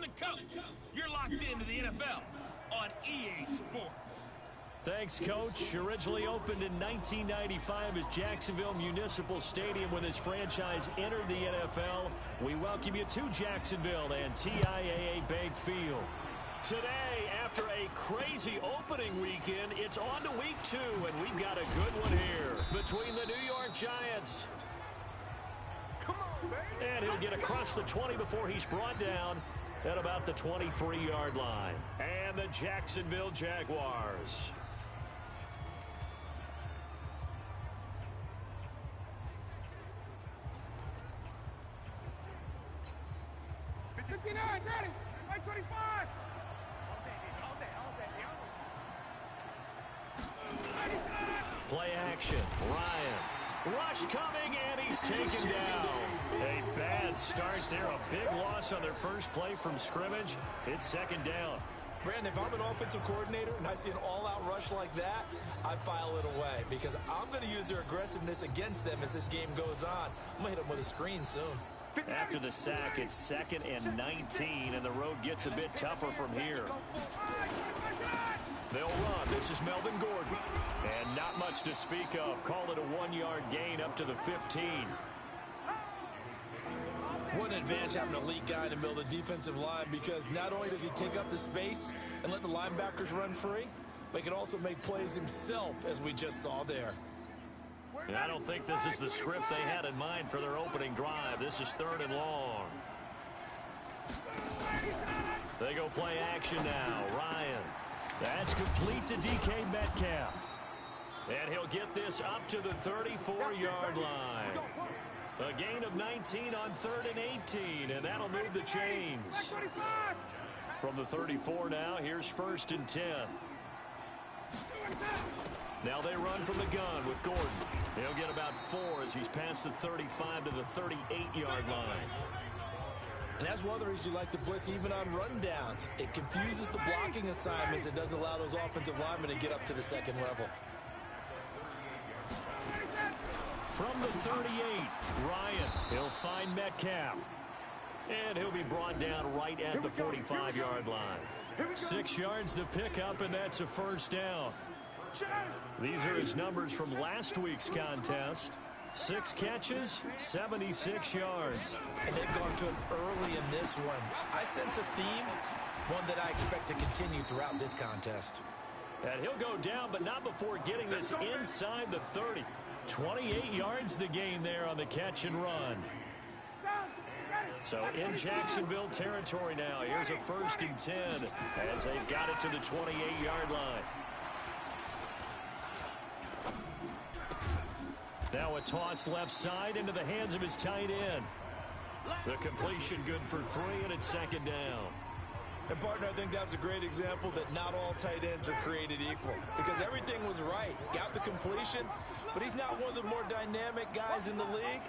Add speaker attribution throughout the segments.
Speaker 1: the coach. You're locked into the NFL on EA Sports.
Speaker 2: Thanks, Coach. Originally opened in 1995 as Jacksonville Municipal Stadium when this franchise entered the NFL. We welcome you to Jacksonville and TIAA Bank Field. Today, after a crazy opening weekend, it's on to week 2, and we've got a good one here between the New York Giants. And he'll get across the 20 before he's brought down at about the 23-yard line. And the Jacksonville Jaguars.
Speaker 3: Ready, 25.
Speaker 2: Play action. Ryan. Rush coming, and he's taken down. A bad start there. A big loss on their first play from scrimmage. It's second down.
Speaker 4: Brandon, if I'm an offensive coordinator and I see an all-out rush like that, I file it away because I'm going to use their aggressiveness against them as this game goes on. I'm going to hit them with a screen soon.
Speaker 2: After the sack, it's 2nd and 19, and the road gets a bit tougher from here. They'll run. This is Melvin Gordon. And not much to speak of. Call it a 1-yard gain up to the 15.
Speaker 4: What an advantage having an elite guy in the middle of the defensive line because not only does he take up the space and let the linebackers run free, but he can also make plays himself, as we just saw there.
Speaker 2: And I don't think this is the script they had in mind for their opening drive. This is 3rd and long. They go play action now. Ryan. That's complete to DK Metcalf. And he'll get this up to the 34-yard line. A gain of 19 on 3rd and 18, and that'll move the chains. From the 34 now, here's 1st and 10. Now they run from the gun with Gordon. He'll get about 4 as he's past the 35 to the 38-yard line.
Speaker 4: And that's one of the reasons you like to blitz even on rundowns. It confuses the blocking assignments. It doesn't allow those offensive linemen to get up to the second level.
Speaker 2: From the 38, Ryan. He'll find Metcalf. And he'll be brought down right at the 45-yard line. 6 yards the pickup, and that's a first down. These are his numbers from last week's contest. 6 catches, 76 yards.
Speaker 4: And they've gone to him early in this one. I sense a theme, one that I expect to continue throughout this contest.
Speaker 2: And he'll go down, but not before getting this inside the 30. 28 yards the gain there on the catch and run. So in Jacksonville territory now. Here's a 1st and 10 as they've got it to the 28-yard line. Now a toss left side into the hands of his tight end. The completion good for 3, and it's 2nd down.
Speaker 4: And, partner, I think that's a great example that not all tight ends are created equal because everything was right. Got the completion, but he's not one of the more dynamic guys in the league.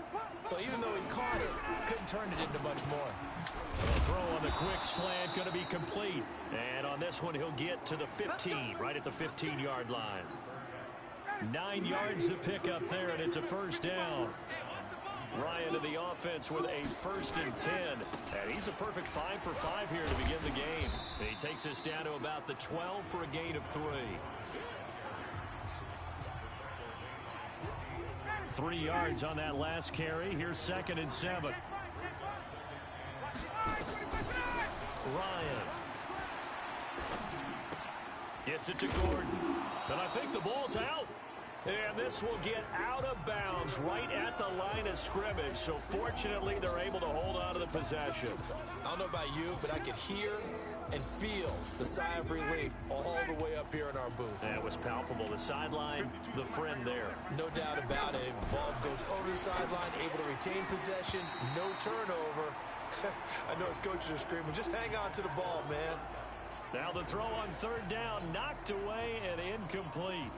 Speaker 4: So even though he caught it, couldn't turn it into much more.
Speaker 2: The throw on the quick slant going to be complete. And on this one, he'll get to the 15, right at the 15-yard line. 9 yards to pick up there, and it's a first down. Ryan to the offense with a 1st and 10. And he's a perfect 5 for 5 here to begin the game. And he takes us down to about the 12 for a gain of 3. 3 yards on that last carry. Here's 2nd and 7. Ryan gets it to Gordon. And I think the ball's out. And this will get out of bounds right at the line of scrimmage. So fortunately, they're able to hold on to the possession.
Speaker 4: I don't know about you, but I could hear and feel the sigh of relief all the way up here in our booth.
Speaker 2: That was palpable. The sideline, the friend there.
Speaker 4: No doubt about it. The ball goes over the sideline, able to retain possession, no turnover. I know his coaches are screaming, just hang on to the ball, man.
Speaker 2: Now the throw on 3rd down, knocked away and incomplete.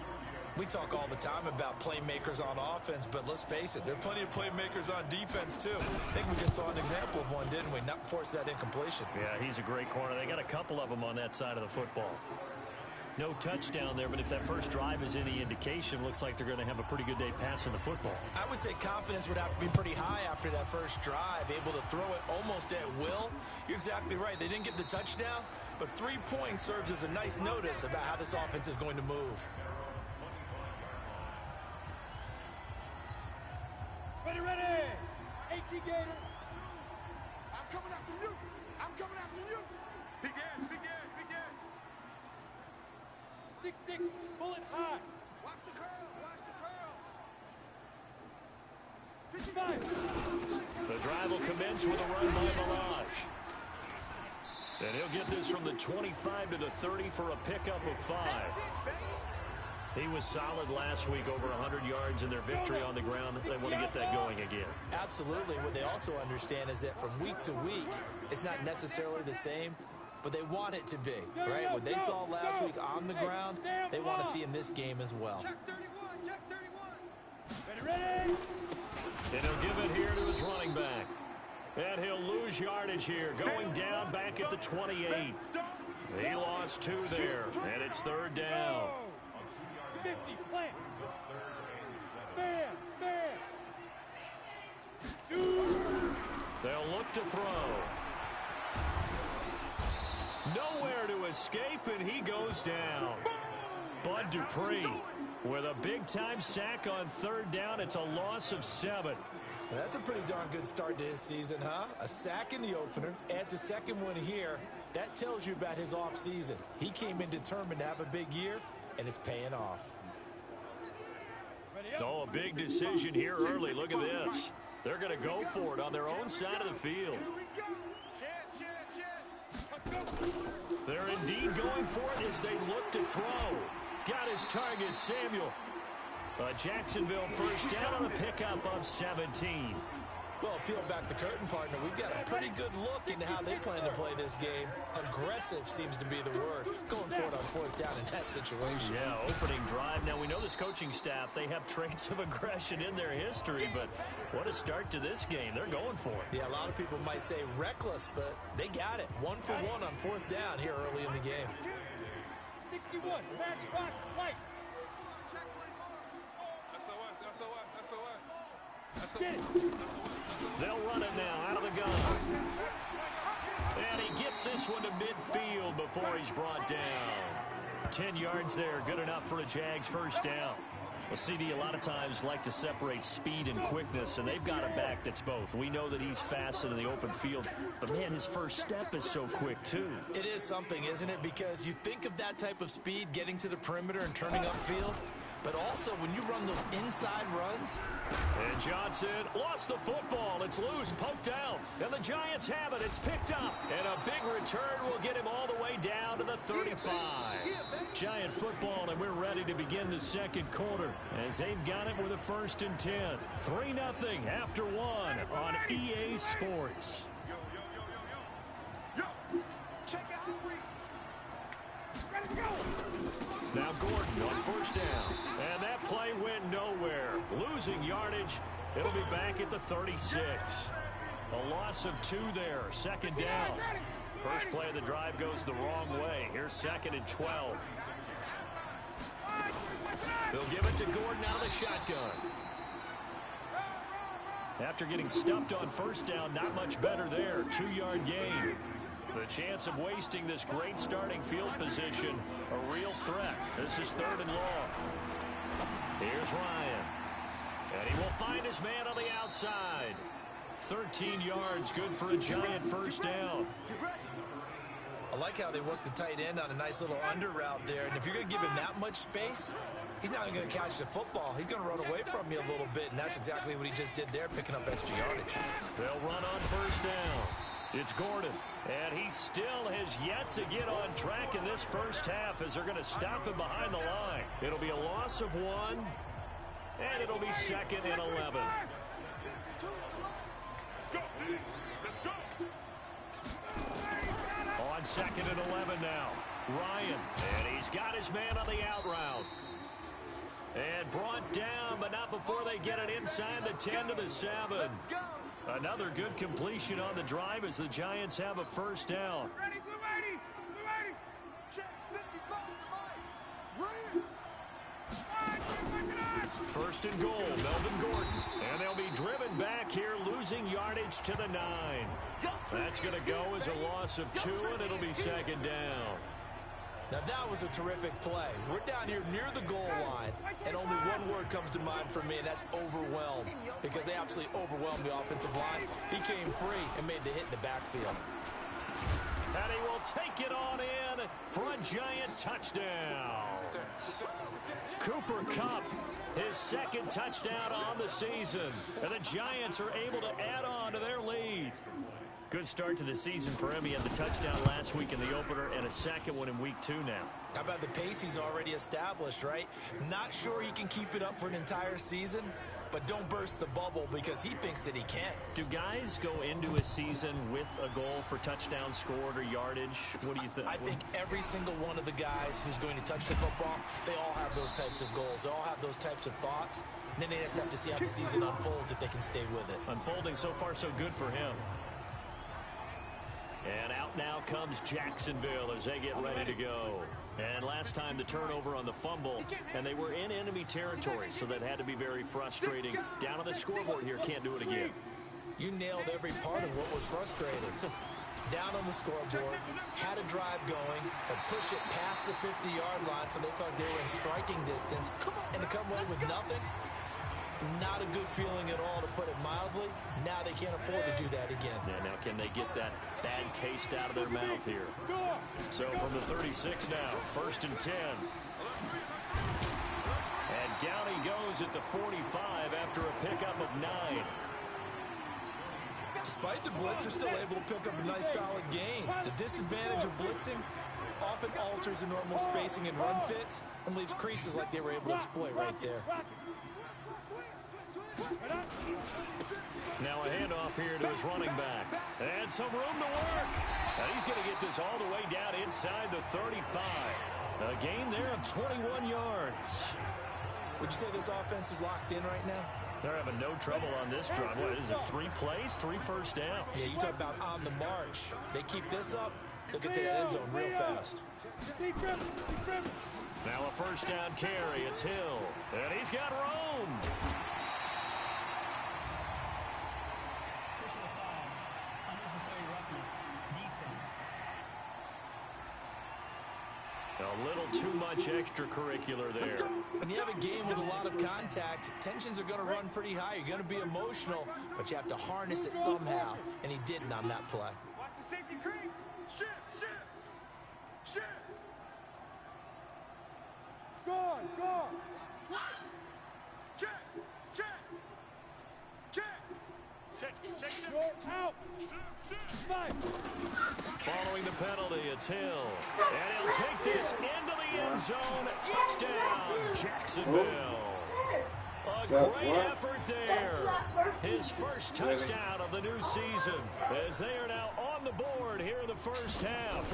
Speaker 4: We talk all the time about playmakers on offense, but let's face it, there are plenty of playmakers on defense, too. I think we just saw an example of one, didn't we? Not force that incompletion.
Speaker 2: Yeah, he's a great corner. They got a couple of them on that side of the football. No touchdown there, but if that first drive is any indication, looks like they're going to have a pretty good day passing the football.
Speaker 4: I would say confidence would have to be pretty high after that first drive, able to throw it almost at will. You're exactly right. They didn't get the touchdown, but 3 points serves as a nice notice about how this offense is going to move.
Speaker 3: Ready, ready. 18 Gator. I'm coming after you. I'm coming after you. Begin. 6'6", bullet high. Watch the curls. Watch the curls. 55.
Speaker 2: The drive will commence with a run by Mirage. And he'll get this from the 25 to the 30 for a pickup of 5. He was solid last week, over 100 yards in their victory on the ground. They want to get that going again.
Speaker 4: Absolutely. What they also understand is that from week to week, it's not necessarily the same, but they want it to be, right? What they saw last week on the ground, they want to see in this game as well.
Speaker 3: Check 31. Ready.
Speaker 2: And he'll give it here to his running back. And he'll lose yardage here, going down back at the 28. He lost 2 there, and it's 3rd down.
Speaker 3: 50, plant. Bam.
Speaker 2: They'll look to throw. Nowhere to escape, and he goes down. Bud Dupree with a big-time sack on 3rd down. It's a loss of 7.
Speaker 4: Well, that's a pretty darn good start to his season, huh? A sack in the opener, adds a second one here. That tells you about his offseason. He came in determined to have a big year, and it's paying off.
Speaker 2: Oh, a big decision here early. Look at this. They're going to go for it on their own side of the field. They're indeed going for it as they look to throw. Got his target, Samuel. A Jacksonville first down on a pickup of 17.
Speaker 4: Well, peel back the curtain, partner. We've got a pretty good look into how they plan to play this game. Aggressive seems to be the word. Going for it on 4th down in that situation.
Speaker 2: Yeah, opening drive. Now, we know this coaching staff, they have traits of aggression in their history, but what a start to this game. They're going for it.
Speaker 4: Yeah, a lot of people might say reckless, but they got it. 1 for 1 on 4th down here early in the game.
Speaker 3: 61, matchbox lights.
Speaker 2: They'll run it now out of the gun. And he gets this one to midfield before he's brought down. 10 yards there, good enough for a Jags first down. Well, CD, a lot of times like to separate speed and quickness, and they've got a back that's both. We know that he's fast in the open field, but, man, his first step is so quick, too.
Speaker 4: It is something, isn't it? Because you think of that type of speed getting to the perimeter and turning upfield, but also when you run those inside runs.
Speaker 2: And Johnson lost the football. It's loose, poked out, and the Giants have it. It's picked up, and a big return will get him all the way down to the 35. Giant football, and we're ready to begin the second quarter as they've got it with a 1st and 10. 3-0 after 1 on EA Sports. Now Gordon on 1st down. And that play went nowhere. Losing yardage. It'll be back at the 36. A loss of 2 there. 2nd down. First play of the drive goes the wrong way. Here's 2nd and 12. They'll give it to Gordon out of the shotgun. After getting stuffed on 1st down, not much better there. 2-yard gain. The chance of wasting this great starting field position, a real threat. This is 3rd and long. Here's Ryan. And he will find his man on the outside. 13 yards, good for a Giant first down.
Speaker 4: I like how they work the tight end on a nice little under route there. And if you're going to give him that much space, he's not going to catch the football. He's going to run away from you a little bit, and that's exactly what he just did there, picking up extra yardage.
Speaker 2: They'll run on 1st down. It's Gordon, and he still has yet to get on track in this first half as they're going to stop him behind the line. It'll be a loss of 1, and it'll be 2nd and 11. On 2nd and 11 now, Ryan, and he's got his man on the out route. And brought down, but not before they get it inside the 10 to the 7. Another good completion on the drive as the Giants have a first down.
Speaker 3: Ready, blue 80, blue 80. Check 55
Speaker 2: First and goal, Melvin Gordon. And they'll be driven back here, losing yardage to the 9. That's going to go as a loss of 2, and it'll be second down.
Speaker 4: Now, that was a terrific play. We're down here near the goal line, and only one word comes to mind for me, and that's overwhelmed, because they absolutely overwhelmed the offensive line. He came free and made the hit in the backfield.
Speaker 2: And he will take it on in for a giant touchdown. Cooper Kupp, his second touchdown on the season, and the Giants are able to add on to their lead. Good start to the season for him. He had the touchdown last week in the opener and a second one in week 2 now.
Speaker 4: How about the pace he's already established, right? Not sure he can keep it up for an entire season, but don't burst the bubble because he thinks that he can.
Speaker 2: Do guys go into a season with a goal for touchdown scored or yardage? What do you think?
Speaker 4: I think every single one of the guys who's going to touch the football, they all have those types of goals. They all have those types of thoughts. And then they just have to see how the season unfolds if they can stay with it.
Speaker 2: Unfolding so far so good for him. And out now comes Jacksonville as they get ready to go. And last time the turnover on the fumble, and they were in enemy territory, so that had to be very frustrating. Down on the scoreboard here, can't do it again.
Speaker 4: You nailed every part of what was frustrating. Down on the scoreboard, had a drive going, and pushed it past the 50-yard line so they thought they were in striking distance, and to come away with nothing, not a good feeling at all, to put it mildly. Now they can't afford to do that again.
Speaker 2: Yeah, now can they get that bad taste out of their mouth here? So from the 36 now, first and 10. And down he goes at the 45 after a pickup of 9.
Speaker 4: Despite the blitz, they're still able to pick up a nice solid gain. The disadvantage of blitzing often alters the normal spacing and run fits and leaves creases like they were able to exploit right there.
Speaker 2: Now a handoff here to his running back. And some room to work. And he's going to get this all the way down inside the 35. A gain there of 21 yards.
Speaker 4: Would you say this offense is locked in right now?
Speaker 2: They're having no trouble on this drive. What is it, 3 plays, 3 first downs?
Speaker 4: Yeah, you talk about on the march. They keep this up, they'll get to that end zone real fast.
Speaker 2: Now a first down carry. It's Hill. And he's got room.
Speaker 5: Personal foul, unnecessary roughness, defense.
Speaker 2: A little too much extracurricular there.
Speaker 4: When you have a game with a lot of contact, tensions are going to run pretty high. You're going to be emotional, but you have to harness it somehow, and he didn't on that play.
Speaker 3: Watch the safety creep. Shift, shift, shift. Guard. Check. You're out. Five.
Speaker 2: Following the penalty, it's Hill. And he'll take this into the end zone. Touchdown, Jacksonville. A great effort there. His first touchdown of the new season as they are now on the board here in the first half.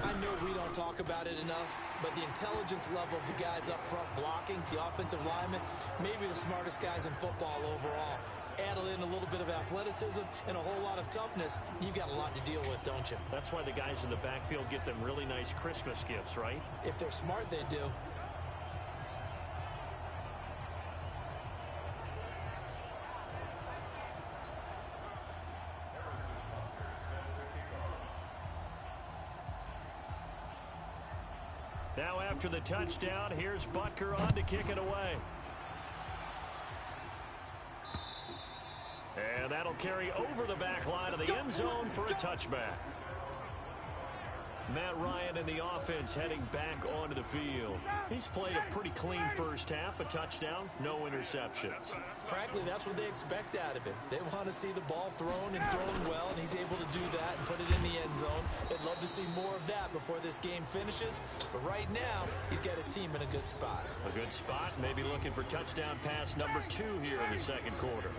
Speaker 4: I know we don't talk about it enough, but the intelligence level of the guys up front blocking, the offensive linemen, maybe the smartest guys in football overall. Add in a little bit of athleticism and a whole lot of toughness, you've got a lot to deal with, don't you?
Speaker 2: That's why the guys in the backfield get them really nice Christmas gifts, right?
Speaker 4: If they're smart, they do.
Speaker 2: Now after the touchdown, here's Butker on to kick it away. And that'll carry over the back line of the end zone for a touchback. Matt Ryan and the offense heading back onto the field. He's played a pretty clean first half, a touchdown, no interceptions.
Speaker 4: Frankly, that's what they expect out of him. They want to see the ball thrown and thrown well, and he's able to do that and put it in the end zone. They'd love to see more of that before this game finishes, but right now, he's got his team in a good spot.
Speaker 2: A good spot, maybe looking for touchdown pass number 2 here in the second quarter.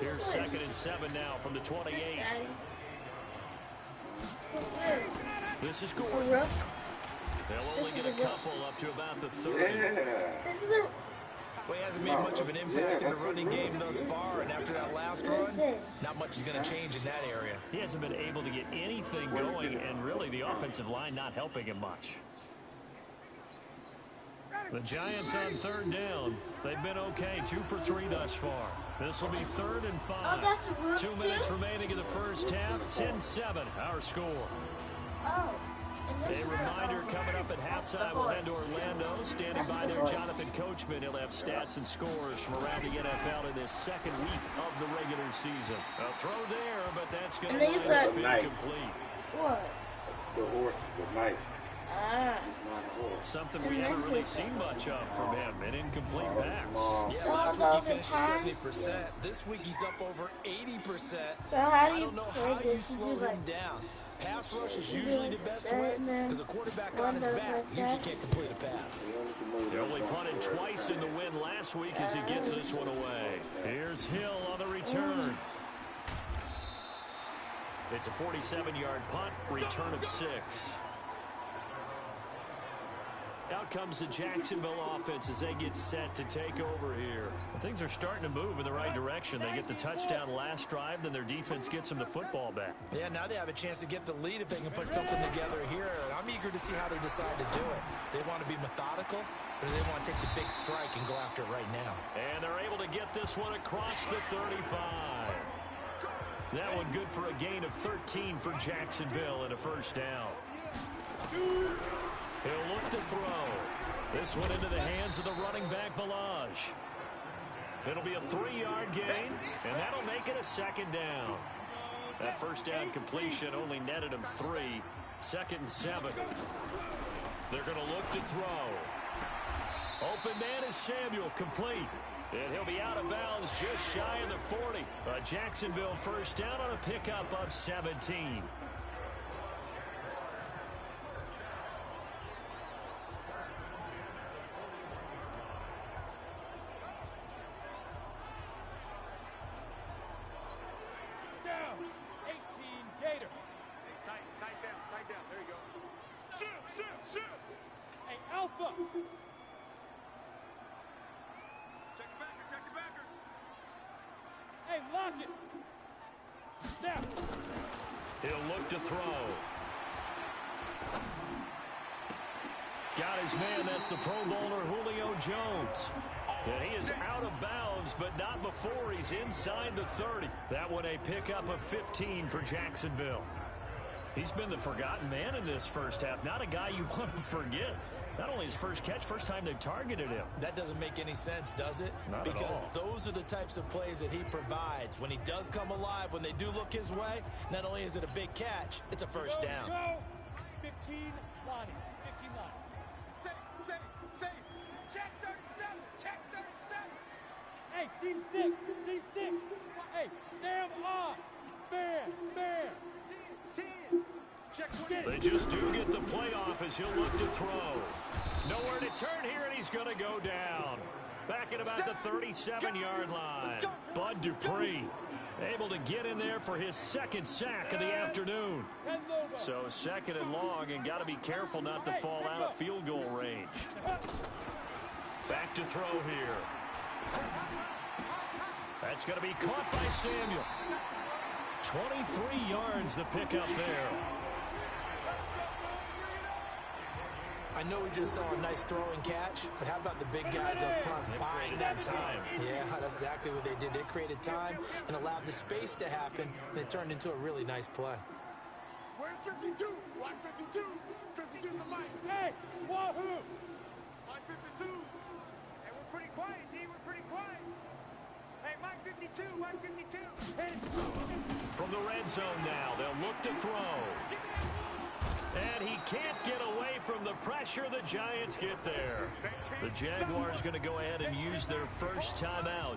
Speaker 2: Here's 2nd and 7 now from the 28. This is Gordon. They'll only get a couple up to about the 30.
Speaker 4: Well, he hasn't made much of an impact in the running game thus far, and after that last run, not much is going to change in that area.
Speaker 2: He hasn't been able to get anything going, and really the offensive line not helping him much. The Giants on third down. They've been okay, 2 for 3 thus far. This will be 3rd and 5. 2 minutes remaining in the first half. 10-7, our score. A reminder coming up at halftime, we'll head to Orlando. Standing by there, Jonathan Coachman. He'll have stats and scores from around the NFL in this second week of the regular season. A throw there, but that's going to wind up incomplete.
Speaker 6: What? The horse is a knight. He's not a horse.
Speaker 2: Something we haven't really seen much of from him. An incomplete pass.
Speaker 4: Yeah, last week he finished at 70%. This week he's up over 80%.
Speaker 6: So how do
Speaker 4: I
Speaker 6: you
Speaker 4: don't know
Speaker 6: play
Speaker 4: how you
Speaker 6: this?
Speaker 4: slow him down. Pass rush is usually the best way because a quarterback on his back usually can't complete a pass.
Speaker 2: He only punted twice in the win last week as he gets this one away. Here's Hill on the return. It's a 47-yard punt, return of 6. Out comes the Jacksonville offense as they get set to take over here. Things are starting to move in the right direction. They get the touchdown last drive, then their defense gets them the football back.
Speaker 4: Yeah, now they have a chance to get the lead if they can put something together here. And I'm eager to see how they decide to do it. Do they want to be methodical, or do they want to take the big strike and go after it right now? And they're able to get this one across the 35. That one good for a gain of 13 for Jacksonville and a first down. He'll look to throw. This one into the hands of the running back, Balaj. It'll be a 3-yard gain, and that'll make it a second down. That first down completion only netted him 3. 2nd and 7. They're going to look to throw. Open man is Samuel, complete. And he'll be out of bounds just shy of the 40. A Jacksonville first down on a pickup of 17. He'll look to throw. Got his man. That's the Pro Bowler Julio Jones. And he is out of bounds, but not before he's inside the 30. That one a pickup of 15 for Jacksonville. He's been the forgotten man in this first half. Not a guy you want to forget. Not only his first catch, first time they've targeted him. That doesn't make any sense, does it? Not because at all. Those are the types of plays that he provides. When he does come alive, when they do look his way, not only is it a big catch, it's a first down.
Speaker 3: Go. 15 line. 15 line. Save. Check 37. Check 37. Hey, seam 6. Seam 6. Hey, Sam on. Fair. 10. Check 20.
Speaker 2: They just do get the playoff as he'll look to throw. Nowhere to turn here, and he's going to go down. Back at about the 37-yard line. Bud Dupree able to get in there for his 2nd sack of the afternoon. So 2nd and long, and got to be careful not to fall out of field goal range. Back to throw here. That's going to be caught by Samuel. 23 yards the pickup there.
Speaker 4: I know we just saw a nice throwing catch, but how about the big guys up front buying that time? Yeah, that's exactly what they did. They created time and allowed the space to happen, and it turned into a really nice play.
Speaker 3: Where's 52? Line 52. 52 is the line. Hey, wahoo! Line 52. Hey, we're pretty quiet, D. We're pretty quiet. Hey, line 52. Line 52. Hey.
Speaker 2: From the red zone now, they'll look to throw. And he can't get away from the pressure. The Giants get there. The Jaguars going to go ahead and use their first timeout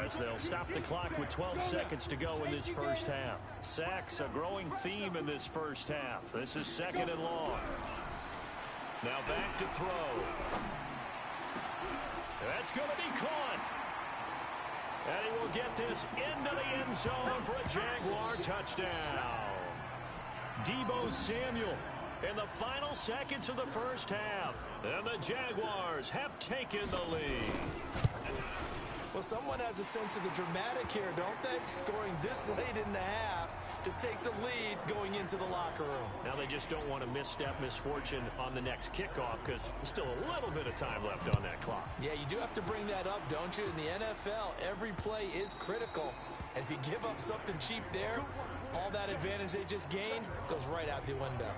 Speaker 2: as they'll stop the clock with 12 seconds to go in this first half. Sacks, a growing theme in this first half. This is 2nd and long. Now back to throw. That's going to be caught. And he will get this into the end zone for a Jaguar touchdown. Deebo Samuel in the final seconds of the first half. And the Jaguars have taken the lead.
Speaker 4: Well, someone has a sense of the dramatic here, don't they? Scoring this late in the half to take the lead going into the locker room.
Speaker 2: Now they just don't want to misstep misfortune on the next kickoff because there's still a little bit of time left on that clock.
Speaker 4: Yeah, you do have to bring that up, don't you? In the NFL, every play is critical. And if you give up something cheap there, all that advantage they just gained goes right out the window.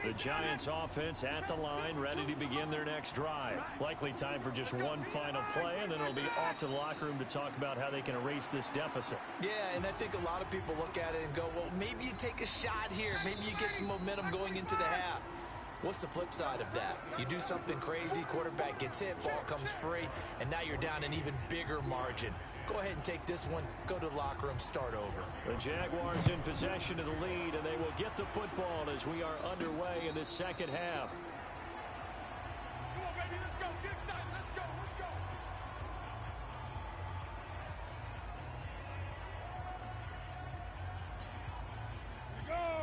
Speaker 2: The Giants offense at the line, ready to begin their next drive. Likely time for just one final play, and then it'll be off to the locker room to talk about how they can erase this deficit.
Speaker 4: Yeah, and I think a lot of people look at it and go, well, maybe you take a shot here. Maybe you get some momentum going into the half. What's the flip side of that? You do something crazy, quarterback gets hit, ball comes free, and now you're down an even bigger margin. Go ahead and take this one, go to the locker room, start over.
Speaker 2: The Jaguars in possession of the lead, and they will get the football as we are underway in the second half.
Speaker 3: Come on, baby, let's go. Get excited. Let's go.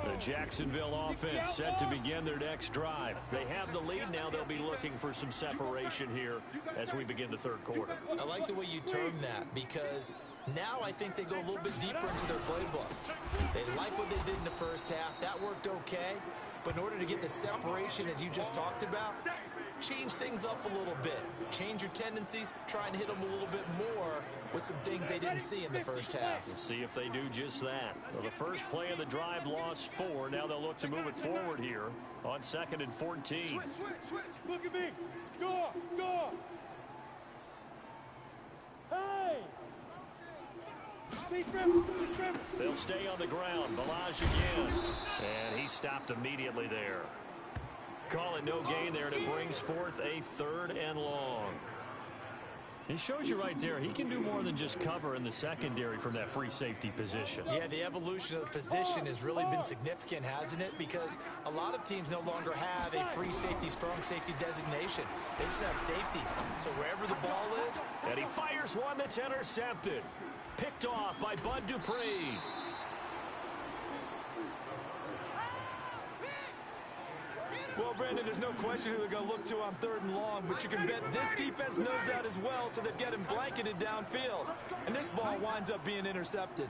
Speaker 2: The Jacksonville offense set to begin their next drive. They have the lead now. They'll be looking for some separation here as we begin the third quarter.
Speaker 4: I like the way you term that because now I think they go a little bit deeper into their playbook. They like what they did in the first half. That worked okay. But in order to get the separation that you just talked about, change things up a little bit. Change your tendencies. Try and hit them a little bit more with some things they didn't see in the first half.
Speaker 2: We'll see if they do just that. Well, the first play of the drive lost 4. Now they'll look to move it forward here on 2nd and 14.
Speaker 3: Switch. Look at me. Go. Hey!
Speaker 2: They'll stay on the ground. Balaj again. And he stopped immediately there. Call it no gain there, and it brings forth a 3rd and long. He shows you right there, he can do more than just cover in the secondary from that free safety position.
Speaker 4: Yeah, the evolution of the position has really been significant, hasn't it? Because a lot of teams no longer have a free safety, strong safety designation. They just have safeties. So wherever the ball is.
Speaker 2: And he fires one that's intercepted. Picked off by Bud Dupree.
Speaker 4: Well, Brandon, there's no question who they're going to look to on 3rd and long, but you can bet this defense knows that as well, so they've got him blanketed downfield. And this ball winds up being intercepted.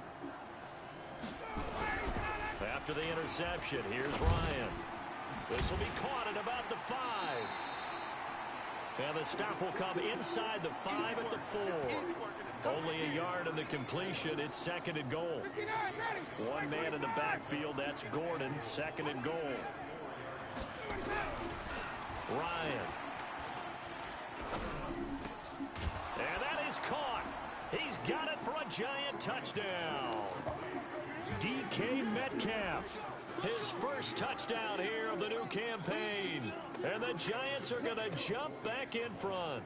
Speaker 2: After the interception, here's Ryan. This will be caught at about the 5. And the stop will come inside the 5 at the 4. Only a yard in the completion. It's 2nd and goal. One man in the backfield. That's Gordon. 2nd and goal. Ryan. And that is caught. He's got it for a giant touchdown. DK Metcalf. His first touchdown here of the new campaign. And the Giants are going to jump back in front.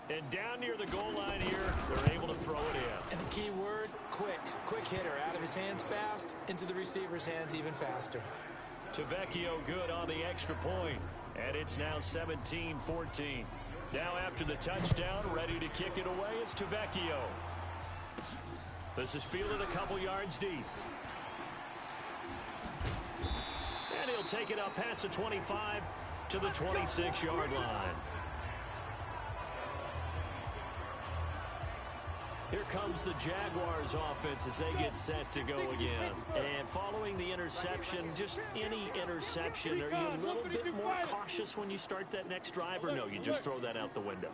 Speaker 2: And down near the goal line here, they're able to throw it in.
Speaker 4: And the key word, quick. Quick hitter. Out of his hands fast, into the receiver's hands even faster.
Speaker 2: Tavecchio good on the extra point. And it's now 17-14. Now after the touchdown, ready to kick it away is Tavecchio. This is fielded a couple yards deep. And he'll take it up past the 25 to the 26-yard line. Here comes the Jaguars offense as they get set to go again. And following the interception, just any interception, are you a little bit more cautious when you start that next drive, or no, you just throw that out the window?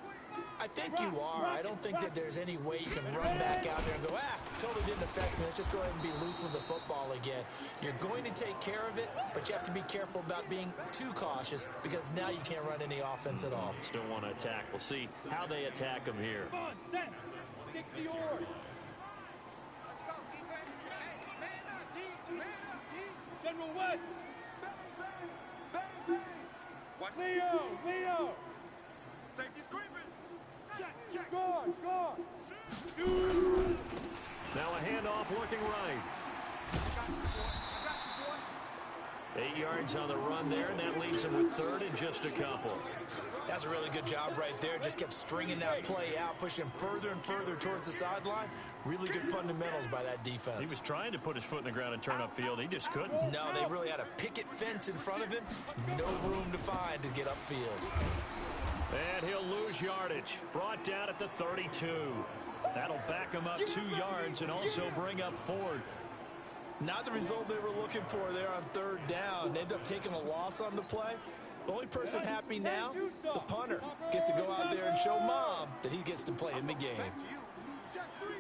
Speaker 4: I think you are. I don't think that there's any way you can run back out there and go, totally didn't affect me. Let's just go ahead and be loose with the football again. You're going to take care of it, but you have to be careful about being too cautious because now you can't run any offense at all.
Speaker 2: Still want to attack. We'll see how they attack them here.
Speaker 3: Come on, set. 60 yards. Let's go, defense. Hey, man up, D. General West. Bang. Watch Leo. Safety screaming. Check. Guard. Shoot.
Speaker 2: Now a handoff looking right.
Speaker 3: I got you, boy.
Speaker 2: 8 yards on the run there, and that leaves him with 3rd and just a couple.
Speaker 4: That's a really good job right there. Just kept stringing that play out, pushing him further and further towards the sideline. Really good fundamentals by that defense.
Speaker 2: He was trying to put his foot in the ground and turn upfield. He just couldn't.
Speaker 4: No, they really had a picket fence in front of him. No room to find to get upfield.
Speaker 2: And he'll lose yardage. Brought down at the 32. That'll back him up 2 yards and also bring up 4th.
Speaker 4: Not the result they were looking for there on third down. They ended up taking a loss on the play. The only person happy now, the punter, gets to go out there and show Mom that he gets to play in the game.
Speaker 3: Check three.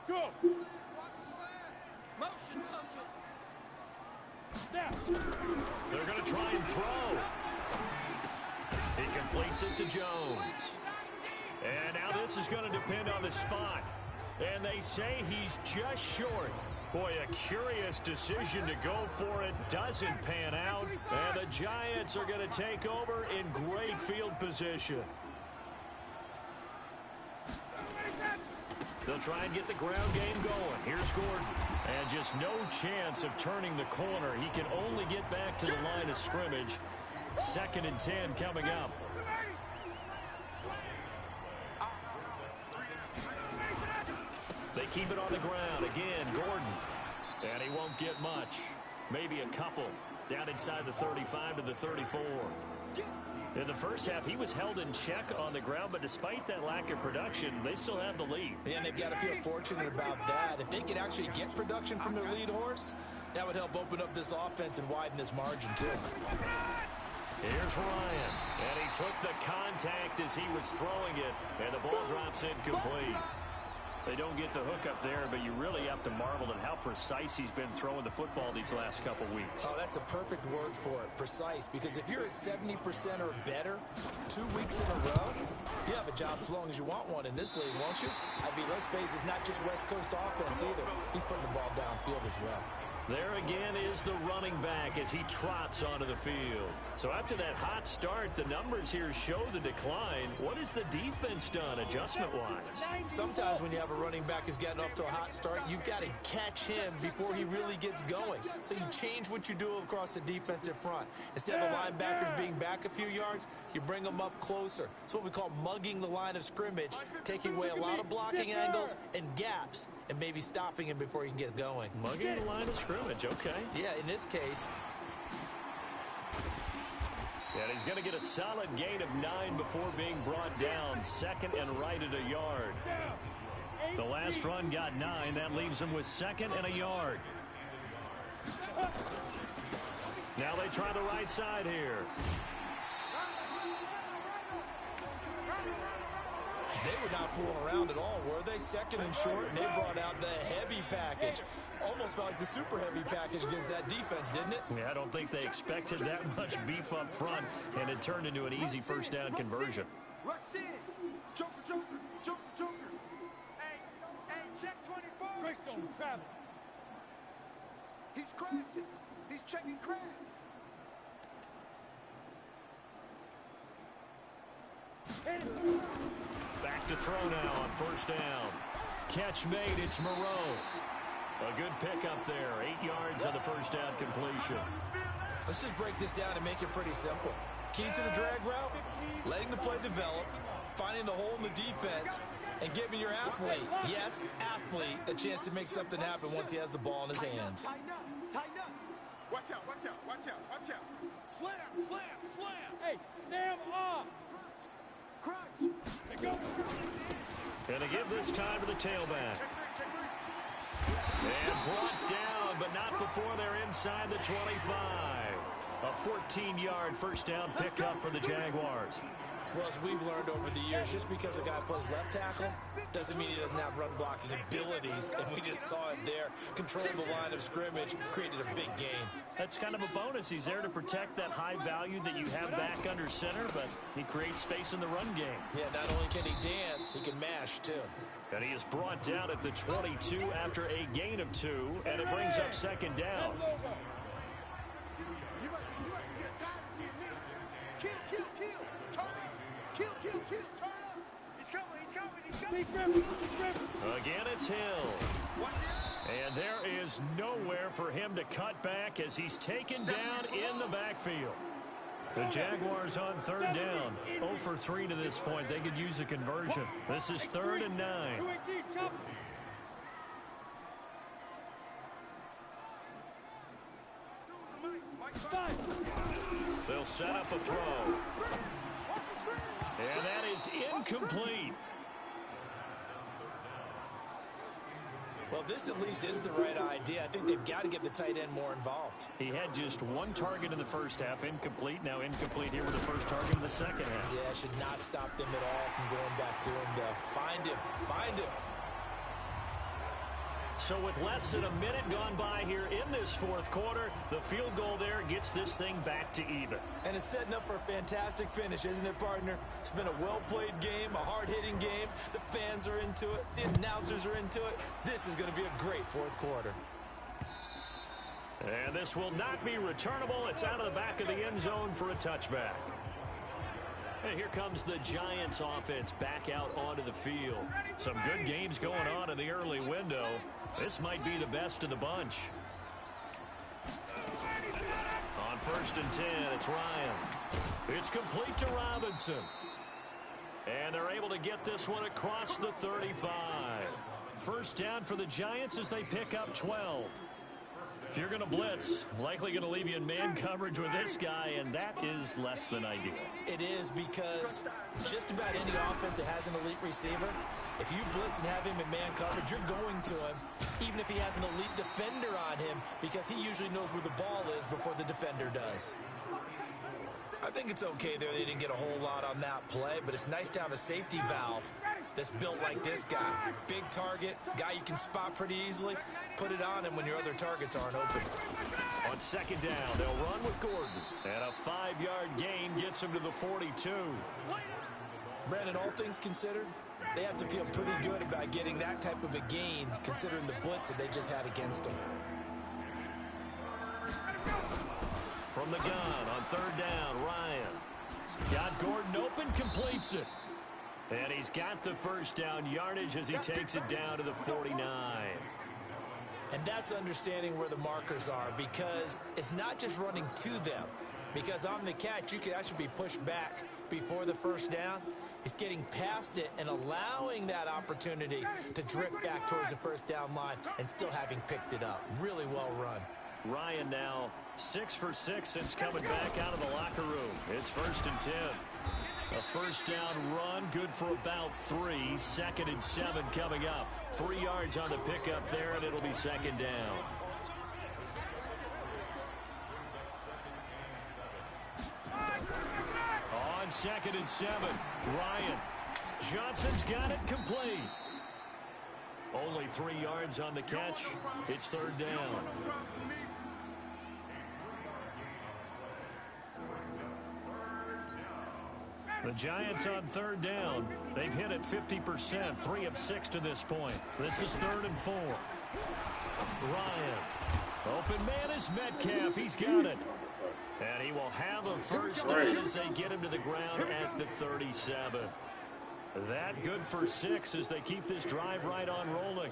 Speaker 1: Go.
Speaker 3: Watch the slant. Motion.
Speaker 2: They're going to try and throw. He completes it to Jones. And now this is going to depend on the spot. And they say he's just short. Boy, a curious decision to go for it. Doesn't pan out. And the Giants are going to take over in great field position. They'll try and get the ground game going. Here's Gordon. And just no chance of turning the corner. He can only get back to the line of scrimmage. 2nd and 10 coming up. They keep it on the ground. Again, Gordon. And he won't get much. Maybe a couple. Down inside the 35 to the 34. In the first half, he was held in check on the ground, but despite that lack of production, they still have the lead.
Speaker 4: Yeah, and they've got to feel fortunate about that. If they could actually get production from their lead horse, that would help open up this offense and widen this margin, too.
Speaker 2: Here's Ryan, and he took the contact as he was throwing it, and the ball drops incomplete. They don't get the hook up there, but you really have to marvel at how precise he's been throwing the football these last couple weeks.
Speaker 4: Oh, that's a perfect word for it, precise, because if you're at 70% or better 2 weeks in a row, you have a job as long as you want one in this league, won't you? I mean, let's face it, it's not just West Coast offense either. He's putting the ball downfield as well.
Speaker 2: There again is the running back as he trots onto the field. So after that hot start, the numbers here show the decline. What has the defense done adjustment-wise?
Speaker 4: Sometimes when you have a running back who's gotten off to a hot start, you've got to catch him before he really gets going. So you change what you do across the defensive front. Instead of the linebackers being back a few yards, you bring them up closer. It's what we call mugging the line of scrimmage, taking away a lot of blocking angles and gaps, and maybe stopping him before he can get going.
Speaker 2: Mugging the line of scrimmage, okay.
Speaker 4: Yeah, in this case.
Speaker 2: And he's going to get a solid gain of 9 before being brought down. 2nd and right at a yard. The last run got 9. That leaves him with 2nd and a yard. Now they try the right side here.
Speaker 4: They were not fooling around at all, were they? 2nd and short, and they brought out the heavy package. Almost felt like the super heavy package against that defense, didn't it?
Speaker 2: Yeah, I don't think they expected that much beef up front, and it turned into an easy first down conversion.
Speaker 3: Rush in. Joker. Hey, check 24.
Speaker 1: Greystone travel.
Speaker 3: He's crafting. He's checking craft.
Speaker 2: Back to throw now on first down. Catch made, it's Moreau. A good pickup there, 8 yards on the first down completion.
Speaker 4: Let's just break this down and make it pretty simple. Key to the drag route, letting the play develop, finding the hole in the defense, and giving your athlete, yes, athlete, a chance to make something happen once he has the ball in his hands.
Speaker 3: Tighten up. Watch out. Slam.
Speaker 1: Hey, Sam off.
Speaker 3: Crunch.
Speaker 1: Hey, go.
Speaker 2: And they give this time to the tailback.
Speaker 3: Check three.
Speaker 2: And brought down, but not before they're inside the 25. A 14-yard first down pickup for the Jaguars.
Speaker 4: Well, as we've learned over the years, just because a guy plays left tackle doesn't mean he doesn't have run blocking abilities, and we just saw it there. Controlled the line of scrimmage, created a big game.
Speaker 2: That's kind of a bonus. He's there to protect that high value that you have back under center, but he creates space in the run game.
Speaker 4: Yeah, not only can he dance, he can mash, too.
Speaker 2: And he is brought down at the 22 after a gain of 2, and it brings up 2nd down.
Speaker 3: You must get tired of seeing me. Kill. Turn it. Kill. Turn up. He's coming.
Speaker 2: Again, it's Hill. And there is nowhere for him to cut back as he's taken down in the backfield. The Jaguars on 3rd down. 0 for 3 to this point. They could use a conversion. This is 3rd and 9. They'll set up a throw. And that is incomplete.
Speaker 4: Well, this at least is the right idea. I think they've got to get the tight end more involved.
Speaker 2: He had just one target in the first half, incomplete. Now incomplete here with the first target in the second half.
Speaker 4: Yeah, should not stop them at all from going back to him, though. Find him.
Speaker 2: So with less than a minute gone by here in this fourth quarter, the field goal there gets this thing back to even.
Speaker 4: And it's setting up for a fantastic finish, isn't it, partner? It's been a well-played game, a hard-hitting game. The fans are into it. The announcers are into it. This is going to be a great fourth quarter.
Speaker 2: And this will not be returnable. It's out of the back of the end zone for a touchback. And here comes the Giants offense back out onto the field. Some good games going on in the early window. This might be the best of the bunch. On 1st and 10, it's Ryan. It's complete to Robinson. And they're able to get this one across the 35. First down for the Giants as they pick up 12. If you're going to blitz, likely going to leave you in man coverage with this guy, and that is less than ideal.
Speaker 4: It is, because just about any offense that has an elite receiver, if you blitz and have him in man coverage, you're going to him, even if he has an elite defender on him, because he usually knows where the ball is before the defender does. I think it's okay there. They didn't get a whole lot on that play, but it's nice to have a safety valve that's built like this guy. Big target, guy you can spot pretty easily. Put it on him when your other targets aren't open.
Speaker 2: On second down, they'll run with Gordon. And a 5-yard gain gets him to the 42.
Speaker 4: Brandon, all things considered, they have to feel pretty good about getting that type of a gain, considering the blitz that they just had against them.
Speaker 2: From the gun on 3rd down, Ryan. Got Gordon open, completes it. And he's got the first down yardage as he takes it down to the 49.
Speaker 4: And that's understanding where the markers are, because it's not just running to them. Because on the catch, you could actually be pushed back before the first down. It's getting past it and allowing that opportunity to drift back towards the first down line and still having picked it up. Really well run.
Speaker 2: Ryan now 6 for 6 since coming back out of the locker room. It's 1st and 10. A first down run, good for about 3. 2nd and 7 coming up. 3 yards on the pickup there, and it'll be 2nd down. On 2nd and 7, Ryan. Johnson's got it complete. Only 3 yards on the catch. It's 3rd down. The Giants on 3rd down. They've hit it 50%, 3 of 6 to this point. This is 3rd and 4. Ryan. Open man is Metcalf. He's got it. And he will have a first down as they get him to the ground at the 37. That good for 6 as they keep this drive right on rolling.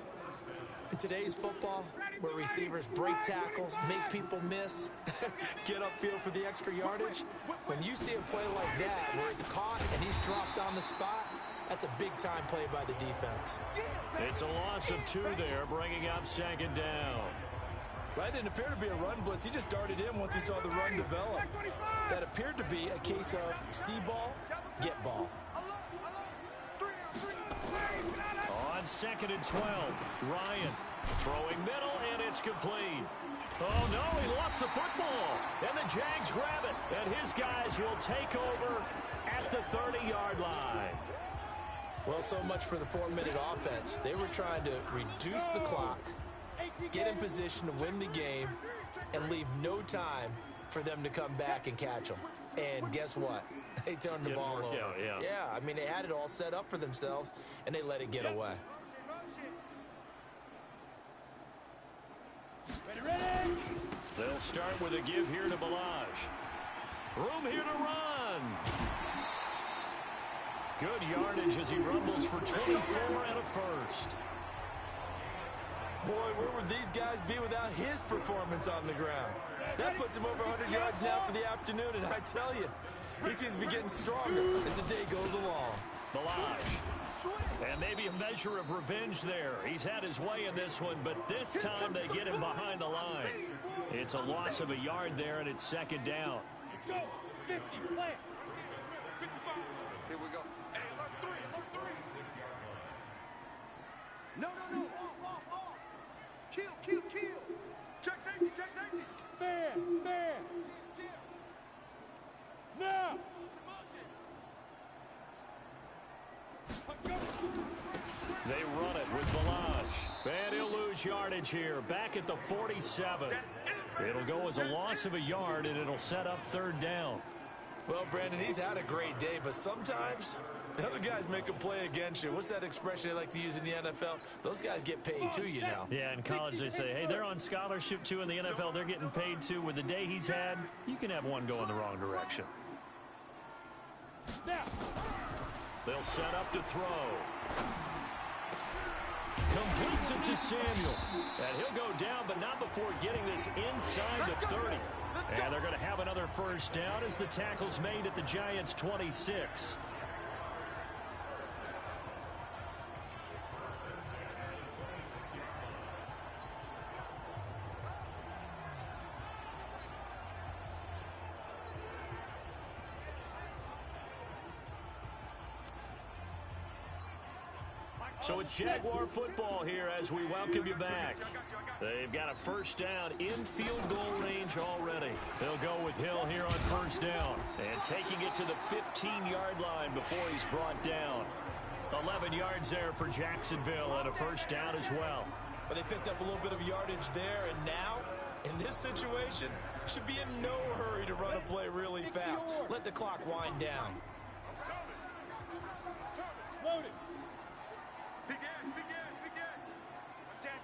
Speaker 4: In today's football, where receivers break tackles, make people miss, get upfield for the extra yardage, when you see a play like that where it's caught and he's dropped on the spot, that's a big-time play by the defense.
Speaker 2: It's a loss of 2 there, bringing up 2nd down.
Speaker 4: That didn't appear to be a run blitz. He just darted in once he saw the run develop. That appeared to be a case of see ball, get ball.
Speaker 2: On 2nd and 12, Ryan throwing middle, and it's complete. Oh, no, he lost the football. And the Jags grab it, and his guys will take over at the 30-yard line.
Speaker 4: Well, so much for the 4-minute offense. They were trying to reduce the clock, get in position to win the game, and leave no time for them to come back and catch them. And guess what? They turned the ball over. Yeah, I mean, they had it all set up for themselves, and they let it get away.
Speaker 2: They'll start with a give here to Balaj. Room here to run. Good yardage as he rumbles for 24 and a first.
Speaker 4: Boy, where would these guys be without his performance on the ground? That puts him over 100 yards now for the afternoon, and I tell you, he seems to be getting stronger as the day goes along.
Speaker 2: Balaj. And maybe a measure of revenge there. He's had his way in this one, but this time they get him behind the line. It's a loss of a yard there, and it's 2nd down.
Speaker 3: Let's go. 50, play. 55. Here we go. Hey, alert 3. No. Kill. Check safety. Man. Now.
Speaker 2: They run it with Balaj. And he'll lose yardage here. Back at the 47. It'll go as a loss of a yard, and it'll set up 3rd down.
Speaker 4: Well, Brandon, he's had a great day, but sometimes the other guys make a play against you. What's that expression they like to use in the NFL? Those guys get paid too, you know.
Speaker 2: Yeah, in college they say, hey, they're on scholarship too. In the NFL, they're getting paid too. With the day he's had, you can have one go in the wrong direction. They'll set up to throw. Completes it to Samuel. And he'll go down, but not before getting this inside the 30. And they're going to have another 1st down as the tackle's made at the Giants' 26. So it's Jaguar football here as we welcome you back. They've got a 1st down in field goal range already. They'll go with Hill here on 1st down. And taking it to the 15-yard line before he's brought down. 11 yards there for Jacksonville and a 1st down as well.
Speaker 4: But they picked up a little bit of yardage there, and now, in this situation, should be in no hurry to run a play really fast. Let the clock wind down.
Speaker 3: Load it. Begin.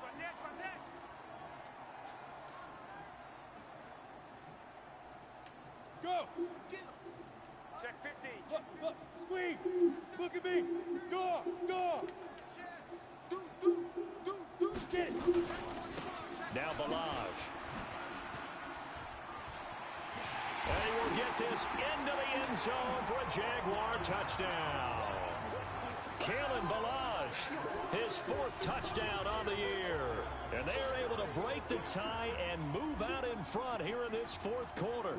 Speaker 3: Watch that. Go. Check 15. Look. Squeeze. Look at me. Door. Get it.
Speaker 2: Now Balaj. And he will get this into the end zone for a Jaguar touchdown. Kalen Balaj, his 4th touchdown on the year. And they are able to break the tie and move out in front here in this 4th quarter.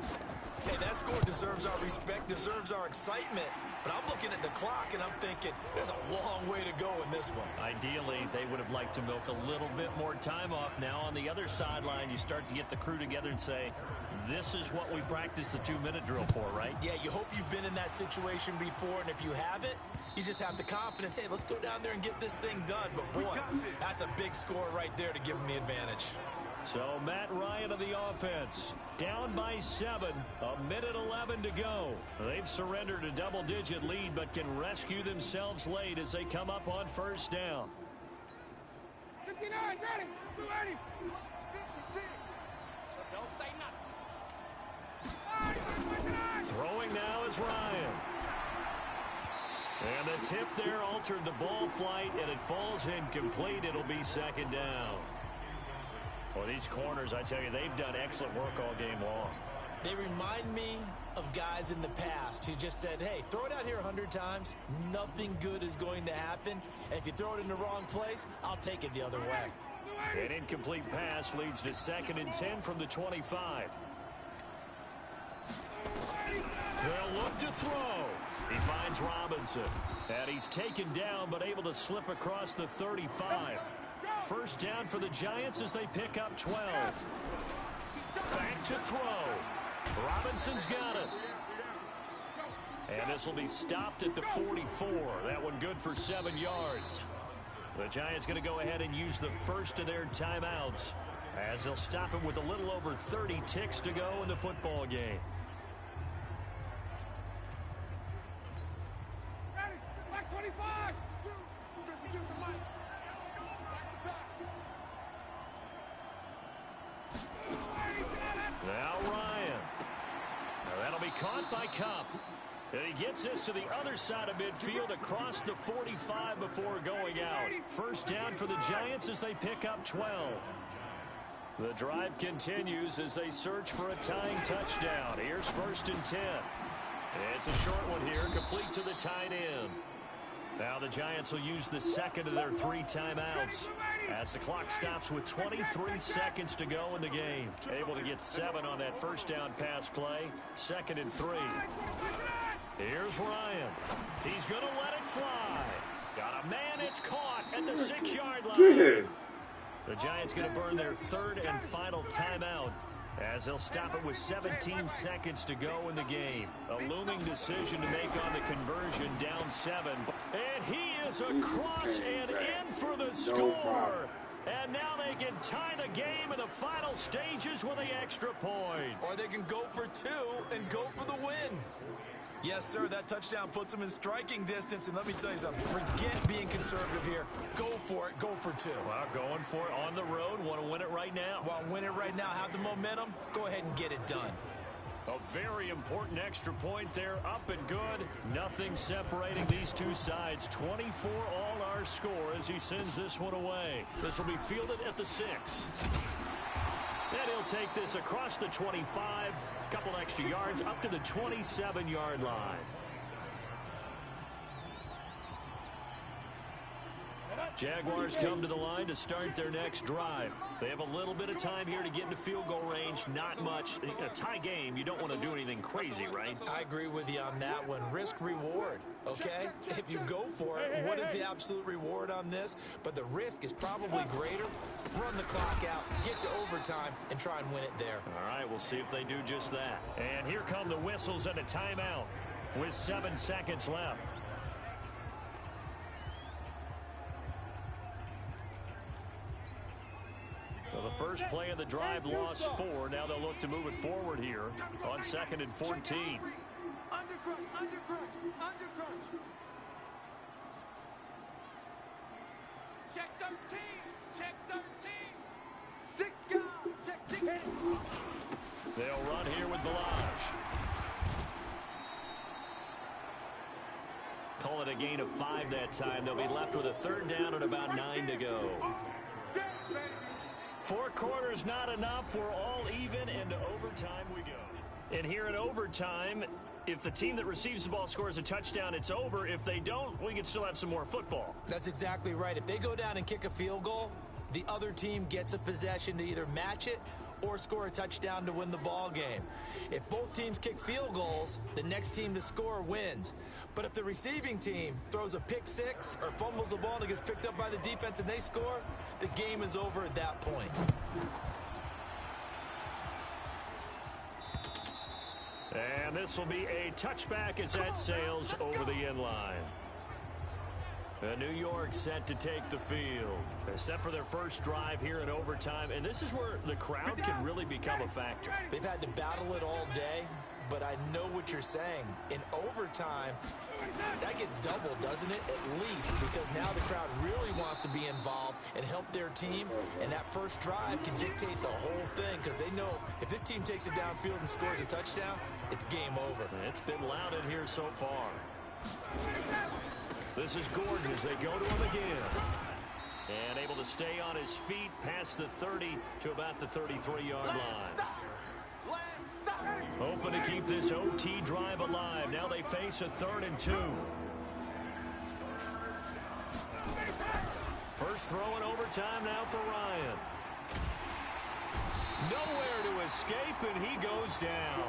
Speaker 4: Hey, that score deserves our respect, deserves our excitement. But I'm looking at the clock, and I'm thinking there's a long way to go in this one.
Speaker 2: Ideally, they would have liked to milk a little bit more time off. Now, on the other sideline, you start to get the crew together and say, this is what we practiced the 2-minute drill for, right?
Speaker 4: Yeah, you hope you've been in that situation before, and if you haven't, you just have the confidence, hey, let's go down there and get this thing done. But, boy, that's a big score right there to give them the advantage.
Speaker 2: So Matt Ryan of the offense, down by 7, 1:11 to go. They've surrendered a double-digit lead, but can rescue themselves late as they come up on 1st down.
Speaker 3: 59, got him. 280. 56. So don't say nothing.
Speaker 2: Throwing now is Ryan. And the tip there altered the ball flight, and it falls incomplete. It'll be 2nd down. Well, these corners, I tell you, they've done excellent work all game long.
Speaker 4: They remind me of guys in the past who just said, hey, throw it out here 100 times. Nothing good is going to happen. And if you throw it in the wrong place, I'll take it the other way.
Speaker 2: An incomplete pass leads to 2nd and 10 from the 25. They'll look to throw. He finds Robinson. And he's taken down, but able to slip across the 35. 1st down for the Giants as they pick up 12. Back to throw. Robinson's got it. And this will be stopped at the 44. That one good for 7 yards. The Giants going to go ahead and use the first of their timeouts as they'll stop him with a little over 30 ticks to go in the football game.
Speaker 3: Back 25. 52 the line.
Speaker 2: Now Ryan. Now that'll be caught by Cup. And he gets this to the other side of midfield across the 45 before going out. 1st down for the Giants as they pick up 12. The drive continues as they search for a tying touchdown. Here's 1st and 10. It's a short one here, complete to the tight end. Now the Giants will use the 2nd of their 3 timeouts as the clock stops with 23 seconds to go in the game. Able to get 7 on that 1st down pass play. 2nd and 3. Here's Ryan. He's going to let it fly. Got a man. It's caught at the 6-yard line.
Speaker 6: Jeez.
Speaker 2: The Giants going to burn their third and final timeout as they'll stop it with 17 seconds to go in the game. A looming decision to make on the conversion, down 7. And he is across and in for the score. And now they can tie the game in the final stages with the extra point.
Speaker 4: Or they can go for 2 and go for the win. Yes, sir, that touchdown puts them in striking distance. And let me tell you something, forget being conservative here. Go for it, go for 2.
Speaker 2: Well, going for it on the road. Want to win it right now.
Speaker 4: Want to win it right now, have the momentum, go ahead and get it done.
Speaker 2: A very important extra point there, up and good. Nothing separating these two sides. 24 all our score as he sends this one away. This will be fielded at the 6. And he'll take this across the 25. Couple extra yards up to the 27-yard line. Jaguars come to the line to start their next drive. They have a little bit of time here to get into field goal range. Not much. A tie game, you don't want to do anything crazy, right?
Speaker 4: I agree with you on that one. Risk-reward, okay? If you go for it, what is the absolute reward on this? But the risk is probably greater. Run the clock out, get to overtime, and try and win it there.
Speaker 2: All right, we'll see if they do just that. And here come the whistles and a timeout with 7 seconds left. Well, the first play of the drive lost 4. Now they'll look to move it forward here on 2nd and 14.
Speaker 3: Undercrunch. Check 13. Check 13. 6 guys. Check 6.
Speaker 2: They'll run here with Balaj. Call it a gain of 5 that time. They'll be left with a 3rd down and about 9 to go. 4 quarters not enough. We're all even, and to overtime we go. And here in overtime, if the team that receives the ball scores a touchdown, it's over. If they don't, we can still have some more football.
Speaker 4: That's exactly right. If they go down and kick a field goal, the other team gets a possession to either match it or score a touchdown to win the ball game. If both teams kick field goals, the next team to score wins. But if the receiving team throws a pick 6 or fumbles the ball and it gets picked up by the defense and they score, the game is over at that point.
Speaker 2: And this will be a touchback as that sails over the end line. New York set to take the field. They're set for their first drive here in overtime, and this is where the crowd can really become a factor.
Speaker 4: They've had to battle it all day, but I know what you're saying. In overtime, that gets doubled, doesn't it? At least, because now the crowd really wants to be involved and help their team, and that first drive can dictate the whole thing because they know if this team takes it downfield and scores a touchdown, it's game over.
Speaker 2: It's been loud in here so far. This is Gordon as they go to him again. And able to stay on his feet past the 30 to about the 33-yard line. Hoping to keep this OT drive alive. Now they face a 3rd and 2. First throw in overtime now for Ryan. Nowhere to escape, and he goes down.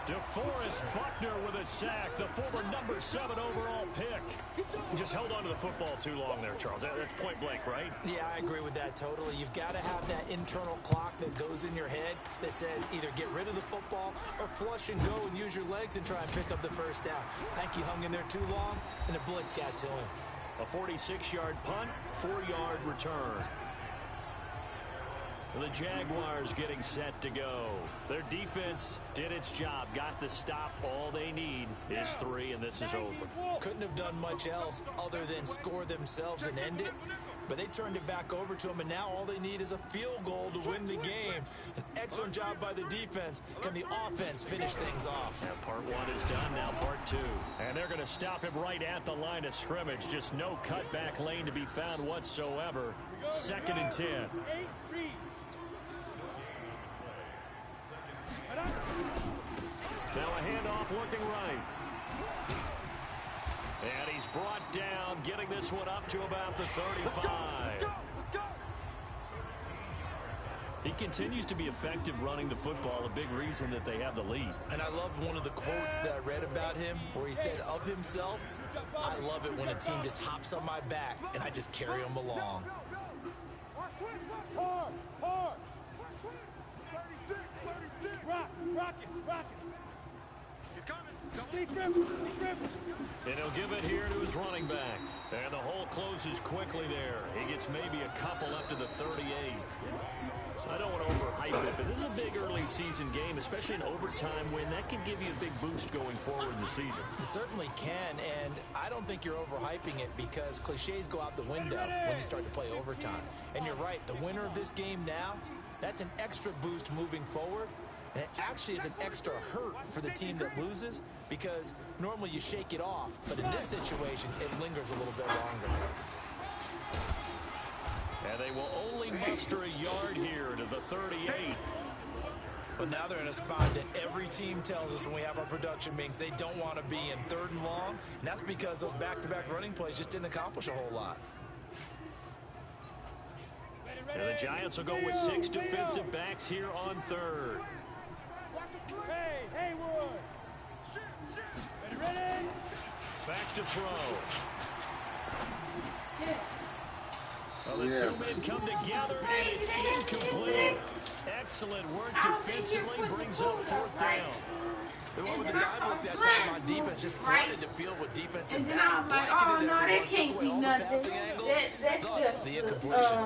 Speaker 2: DeForest Buckner with a sack, the former number 7 overall pick. He just held on to the football too long there, Charles. That's point blank, right?
Speaker 4: Yeah, I agree with that totally. You've got to have that internal clock that goes in your head that says either get rid of the football or flush and go and use your legs and try and pick up the first down. I think he hung in there too long, and the blitz got to him.
Speaker 2: A 46-yard punt, 4-yard return. The Jaguars getting set to go. Their defense did its job, got the stop. All they need is 3, and this is over.
Speaker 4: Couldn't have done much else other than score themselves and end it. But they turned it back over to them, and now all they need is a field goal to win the game. An excellent job by the defense. Can the offense finish things off?
Speaker 2: And part 1 is done, now part 2. And they're going to stop him right at the line of scrimmage. Just no cutback lane to be found whatsoever. 2nd and 10. Now a handoff looking right. And he's brought down, getting this one up to about the 35. He continues to be effective running the football, a big reason that they have the lead.
Speaker 4: And I love one of the quotes that I read about him where he said of himself, I love it when a team just hops on my back and I just carry them along.
Speaker 3: Watch twist, watch. Rock it. He's coming.
Speaker 2: And he'll give it here to his running back. And the hole closes quickly there. He gets maybe a couple up to the 38. I don't want to overhype it, but this is a big early season game, especially an overtime win. That can give you a big boost going forward in the season.
Speaker 4: It certainly can, and I don't think you're overhyping it because cliches go out the window when you start to play overtime. And you're right, the winner of this game now, that's an extra boost moving forward. And it actually is an extra hurt for the team that loses because normally you shake it off, but in this situation, it lingers a little bit longer.
Speaker 2: And they will only muster a yard here to the 38.
Speaker 4: But now they're in a spot that every team tells us when we have our production meetings they don't want to be in, 3rd and long. And that's because those back-to-back running plays just didn't accomplish a whole lot.
Speaker 2: And the Giants will go with 6 defensive backs here on 3rd.
Speaker 3: Hey, Haywood. Ready?
Speaker 2: Back to throw. Well, the two men come together, and it's incomplete. Excellent work defensively, brings up 4th down.
Speaker 4: They went with the dive look that time on defense, just flooded the field with defensive backs,
Speaker 7: I'm like,
Speaker 4: blanketed
Speaker 7: oh, no,
Speaker 4: everyone,
Speaker 7: that can't
Speaker 4: took away
Speaker 7: be
Speaker 4: all the
Speaker 7: nothing.
Speaker 4: passing angles,
Speaker 7: That's
Speaker 4: thus
Speaker 7: just,
Speaker 4: the incompletion.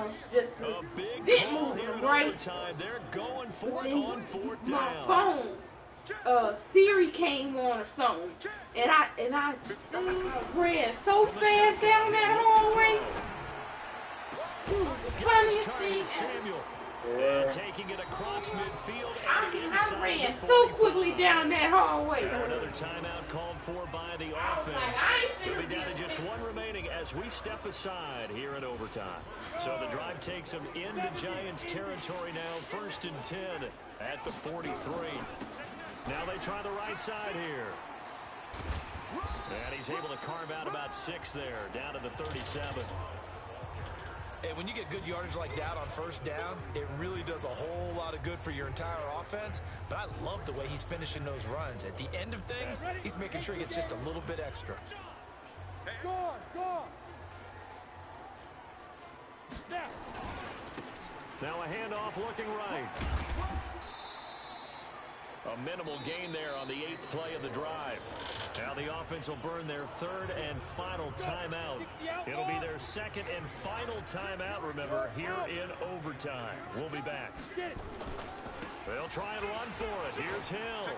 Speaker 2: A big
Speaker 7: bit
Speaker 2: call
Speaker 7: moving,
Speaker 2: here in
Speaker 7: right?
Speaker 2: overtime. They're going for it on 4th
Speaker 7: my
Speaker 2: down.
Speaker 7: phone, Siri came on or something, and I ran so fast down that hallway. Funniest thing.
Speaker 2: Samuel. And taking it across midfield and
Speaker 7: I ran so quickly down that hallway.
Speaker 2: Another timeout called for by the offense. It'll be down to just one remaining as we step aside here in overtime. So the drive takes them into Giants territory now, 1st and 10 at the 43. Now they try the right side here. And he's able to carve out about 6 there, down to the 37.
Speaker 4: And when you get good yardage like that on 1st down, it really does a whole lot of good for your entire offense. But I love the way he's finishing those runs. At the end of things, he's making sure he gets just a little bit extra.
Speaker 3: Guard.
Speaker 2: Now a handoff looking right. A minimal gain there on the 8th play of the drive. Now the offense will burn their 3rd and final timeout. It'll be their 2nd and final timeout, remember, here in overtime. We'll be back. They'll try and run for it. Here's Hill.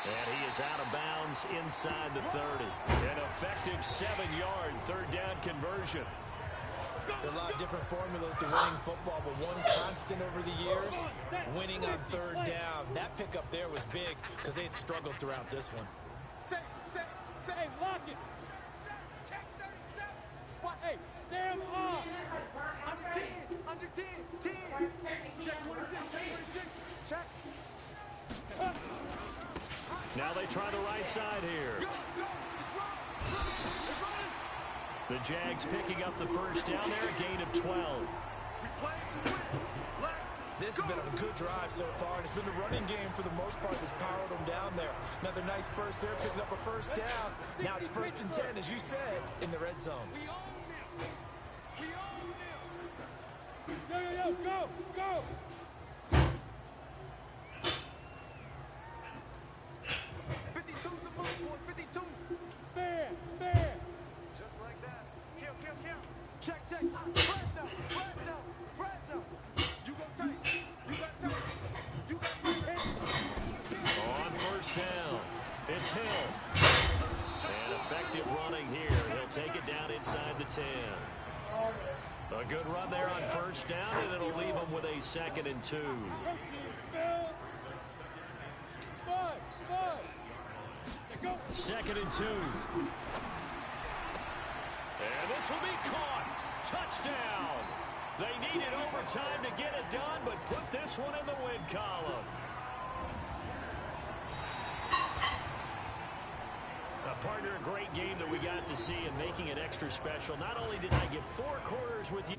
Speaker 2: And he is out of bounds inside the 30. An effective 7-yard 3rd down conversion.
Speaker 4: There are a lot of different formulas to winning football, but one constant over the years, winning on 3rd down. That pickup there was big because they had struggled throughout this one.
Speaker 3: Say, lock it. Check 37. Hey, Sam off. Under 10. Check 26. Check.
Speaker 2: Now they try the right side here. The Jags picking up the 1st down there, a gain of 12.
Speaker 4: This has been a good drive so far, and it's been the running game for the most part that's powered them down there. Another nice burst there, picking up a 1st down. Now it's 1st and 10, as you said, in the red zone.
Speaker 3: We own them. Go. 52's the move, boys. 52. Fair. Just like that. Kill. Check. Fresno. You go tight. You got tight.
Speaker 2: On 1st down, it's Hill. And effective running here. He'll take it down inside the 10. A good run there on 1st down, and it'll leave him with a 2nd and 2.
Speaker 3: Go.
Speaker 2: 2nd and 2. And this will be caught. Touchdown. They needed overtime to get it done, but put this one in the win column. Partner, a great game that we got to see and making it extra special. Not only did I get 4 quarters with you.